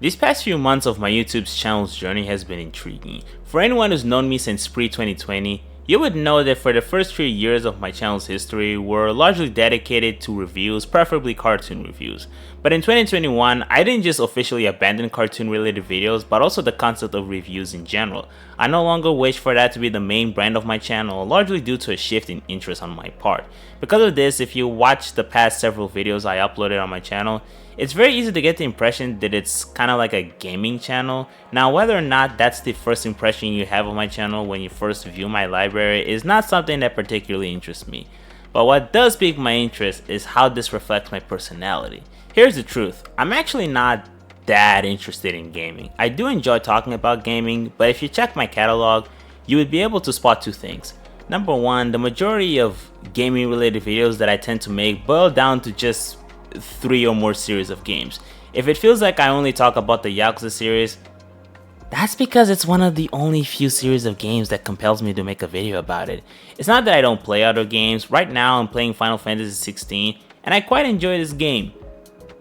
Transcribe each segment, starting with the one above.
These past few months of my YouTube's channel's journey has been intriguing. For anyone who's known me since pre-2020, you would know that for the first 3 years of my channel's history were largely dedicated to reviews, preferably cartoon reviews. But in 2021, I didn't just officially abandon cartoon related videos, but also the concept of reviews in general. I no longer wish for that to be the main brand of my channel, largely due to a shift in interest on my part. Because of this, if you watch the past several videos I uploaded on my channel, it's very easy to get the impression that it's kind of like a gaming channel. Now, whether or not that's the first impression you have of my channel when you first view my library is not something that particularly interests me. But what does pique my interest is how this reflects my personality. Here's the truth, I'm actually not that interested in gaming. I do enjoy talking about gaming, but if you check my catalog, you would be able to spot two things. Number one, the majority of gaming related videos that I tend to make boil down to just 3 or more series of games. If it feels like I only talk about the Yakuza series, that's because it's one of the only few series of games that compels me to make a video about it. It's not that I don't play other games. Right now I'm playing Final Fantasy 16 and I quite enjoy this game.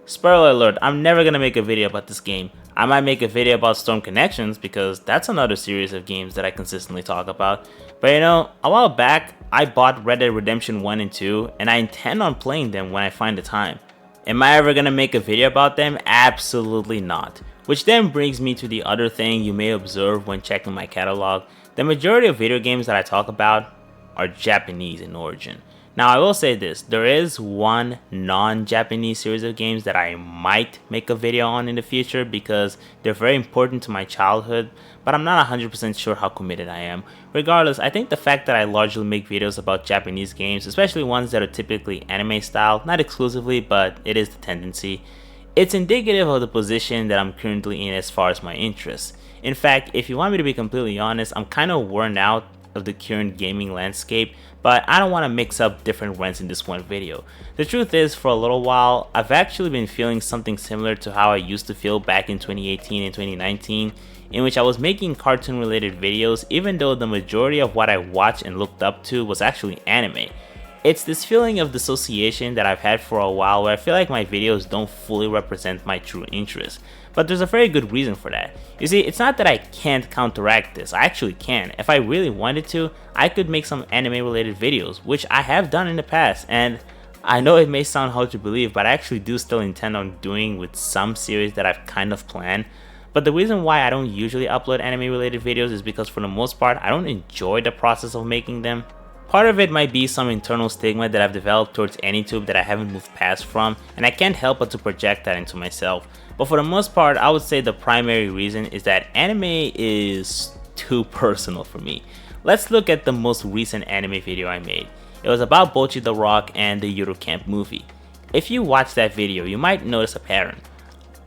Spoiler alert, I'm never gonna make a video about this game. I might make a video about Storm Connections because that's another series of games that I consistently talk about. But you know, a while back I bought Red Dead Redemption 1 and 2 and I intend on playing them when I find the time. Am I ever gonna make a video about them? Absolutely not. Which then brings me to the other thing you may observe when checking my catalog. The majority of video games that I talk about are Japanese in origin. Now I will say this, there is one non-Japanese series of games that I might make a video on in the future because they're very important to my childhood, but I'm not 100% sure how committed I am. Regardless, I think the fact that I largely make videos about Japanese games, especially ones that are typically anime style, not exclusively, but it is the tendency, it's indicative of the position that I'm currently in as far as my interests. In fact, if you want me to be completely honest, I'm kind of worn out of the current gaming landscape, but I don't want to mix up different rants in this one video. The truth is, for a little while, I've actually been feeling something similar to how I used to feel back in 2018 and 2019, in which I was making cartoon related videos even though the majority of what I watched and looked up to was actually anime. It's this feeling of dissociation that I've had for a while where I feel like my videos don't fully represent my true interests. But there's a very good reason for that. You see, it's not that I can't counteract this, I actually can. If I really wanted to, I could make some anime related videos, which I have done in the past, and I know it may sound hard to believe, but I actually do still intend on doing with some series that I've kind of planned. But the reason why I don't usually upload anime related videos is because for the most part, I don't enjoy the process of making them. Part of it might be some internal stigma that I've developed towards AnyTube that I haven't moved past from, and I can't help but to project that into myself. But for the most part, I would say the primary reason is that anime is too personal for me. Let's look at the most recent anime video I made. It was about Bocchi the Rock and the Euro Camp movie. If you watch that video, you might notice a pattern.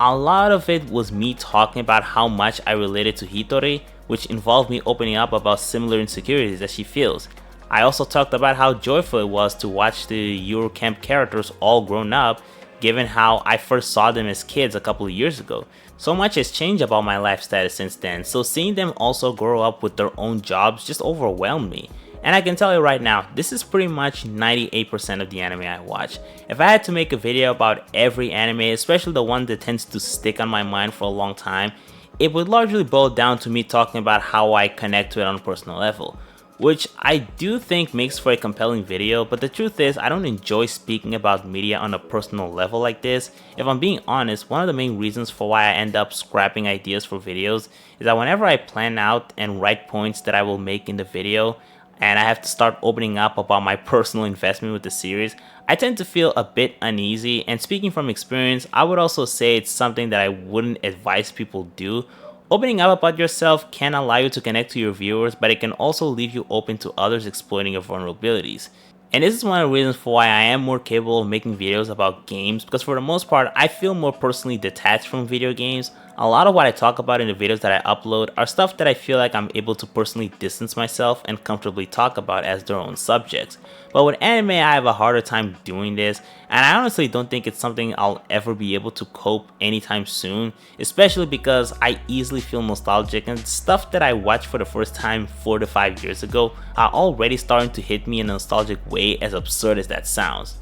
A lot of it was me talking about how much I related to Hitori, which involved me opening up about similar insecurities that she feels. I also talked about how joyful it was to watch the Eurocamp characters all grown up, given how I first saw them as kids a couple of years ago. So much has changed about my life status since then, so seeing them also grow up with their own jobs just overwhelmed me. And I can tell you right now, this is pretty much 98% of the anime I watch. If I had to make a video about every anime, especially the one that tends to stick on my mind for a long time, it would largely boil down to me talking about how I connect to it on a personal level. Which I do think makes for a compelling video, but the truth is I don't enjoy speaking about media on a personal level like this. If I'm being honest, one of the main reasons for why I end up scrapping ideas for videos is that whenever I plan out and write points that I will make in the video, and I have to start opening up about my personal investment with the series, I tend to feel a bit uneasy, and speaking from experience, I would also say it's something that I wouldn't advise people do. Opening up about yourself can allow you to connect to your viewers, but it can also leave you open to others exploiting your vulnerabilities. And this is one of the reasons for why I am more capable of making videos about games, because for the most part, I feel more personally detached from video games. A lot of what I talk about in the videos that I upload are stuff that I feel like I'm able to personally distance myself and comfortably talk about as their own subjects. But with anime, I have a harder time doing this, and I honestly don't think it's something I'll ever be able to cope anytime soon, especially because I easily feel nostalgic, and stuff that I watched for the first time 4 to 5 years ago are already starting to hit me in a nostalgic way, as absurd as that sounds.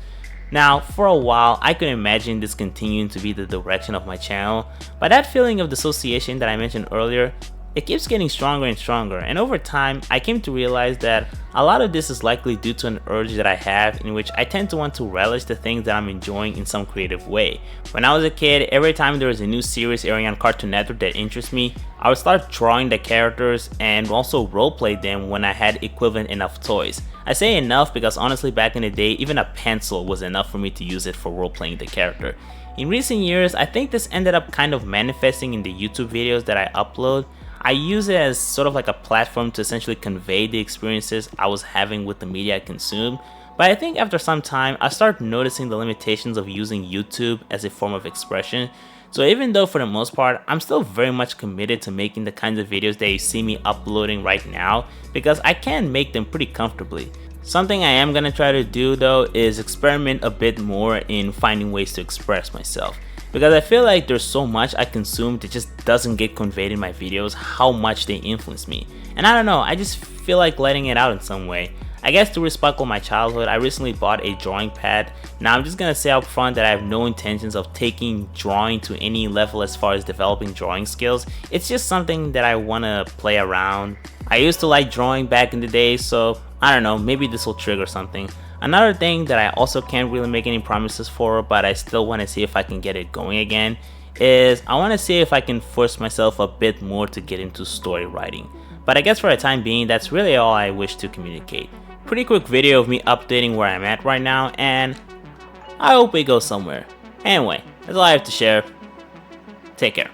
Now, for a while, I could imagine this continuing to be the direction of my channel, but that feeling of dissociation that I mentioned earlier, it keeps getting stronger and stronger, and over time, I came to realize that a lot of this is likely due to an urge that I have in which I tend to want to relish the things that I'm enjoying in some creative way. When I was a kid, every time there was a new series airing on Cartoon Network that interests me, I would start drawing the characters and also roleplay them when I had equivalent enough toys. I say enough because honestly back in the day, even a pencil was enough for me to use it for roleplaying the character. In recent years, I think this ended up kind of manifesting in the YouTube videos that I upload. I use it as sort of like a platform to essentially convey the experiences I was having with the media I consumed, but I think after some time I started noticing the limitations of using YouTube as a form of expression. So even though for the most part I'm still very much committed to making the kinds of videos that you see me uploading right now, because I can make them pretty comfortably. Something I am gonna try to do though is experiment a bit more in finding ways to express myself, because I feel like there's so much I consume that just doesn't get conveyed in my videos, how much they influence me. And I don't know, I just feel like letting it out in some way. I guess to recycle my childhood, I recently bought a drawing pad. Now I'm just gonna say up front that I have no intentions of taking drawing to any level as far as developing drawing skills. It's just something that I wanna play around. I used to like drawing back in the day, so I don't know, maybe this will trigger something. Another thing that I also can't really make any promises for, but I still want to see if I can get it going again, is I want to see if I can force myself a bit more to get into story writing. But I guess for the time being, that's really all I wish to communicate. Pretty quick video of me updating where I'm at right now, and I hope it goes somewhere. Anyway, that's all I have to share. Take care.